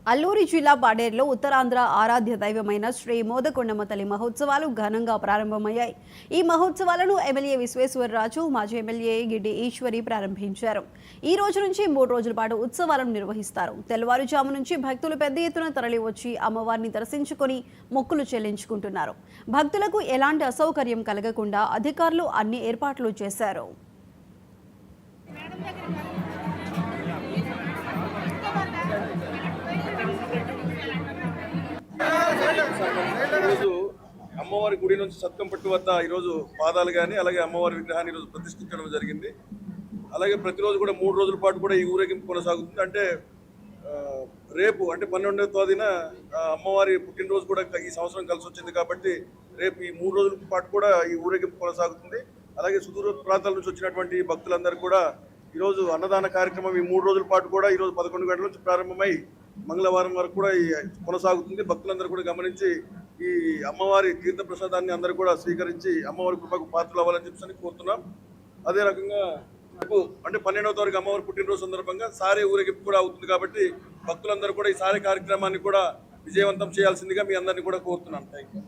అల్లూరి జిల్లా పాడేరులో ఉత్తరాంధ్ర ఆరాధ్య దైవమైన శ్రీ మోదకొండమ్మ తల్లి మహోత్సవాలు ఘనంగా ప్రారంభమయ్యాయి. ఈ మహోత్సవాలను ఎమ్మెల్యే విశ్వేశ్వరరాజు, మాజీ ఎమ్మెల్యే గిడ్డి ఈశ్వరి ప్రారంభించారు. ఈ రోజు నుంచి 3 రోజుల పాటు ఉత్సవాలను నిర్వహిస్తారు. తెల్లవారుజాము నుంచి భక్తులు పెద్ద ఎత్తున తరలివచ్చి అమ్మవారిని దర్శించుకొని మొక్కులు చెల్లించుకుంటున్నారు. భక్తులకు ఎలాంటి అసౌకర్యం కలగకుండా అధికారులు అన్ని ఏర్పాట్లు చేశారు. ఈరోజు అమ్మవారి గుడి నుంచి సత్కంపట్టు వద్ద ఈరోజు పాదాలు కానీ అలాగే అమ్మవారి విగ్రహాన్ని ఈరోజు ప్రతిష్ఠించడం జరిగింది. అలాగే ప్రతిరోజు కూడా 3 రోజుల పాటు కూడా ఈ ఊరేగింపు కొనసాగుతుంది. అంటే రేపు అంటే 12వ తేదీన అమ్మవారి పుట్టినరోజు కూడా ఈ సంవత్సరం కలిసి వచ్చింది కాబట్టి రేపు ఈ 3 రోజుల పాటు కూడా ఈ ఊరేగింపు కొనసాగుతుంది. అలాగే సుదూర ప్రాంతాల నుంచి వచ్చినటువంటి భక్తులందరూ కూడా ఈరోజు అన్నదాన కార్యక్రమం ఈ 3 రోజుల పాటు కూడా ఈరోజు 11 గంటల నుంచి ప్రారంభమై మంగళవారం వరకు కూడా కొనసాగుతుంది. భక్తులందరూ కూడా గమనించి ఈ అమ్మవారి తీర్థ ప్రసాదాన్ని అందరూ కూడా స్వీకరించి అమ్మవారి కృపకు పాత్రలు అవ్వాలని చెప్పి కోరుతున్నాం. అదే రకంగా అంటే 12వ తారీఖు అమ్మవారి పుట్టినరోజు సందర్భంగా సారే ఊరేగింపు కూడా అవుతుంది కాబట్టి భక్తులందరూ కూడా ఈ సారే కార్యక్రమాన్ని కూడా విజయవంతం చేయాల్సిందిగా మీ అందరినీ కూడా కోరుతున్నాను. Thank you.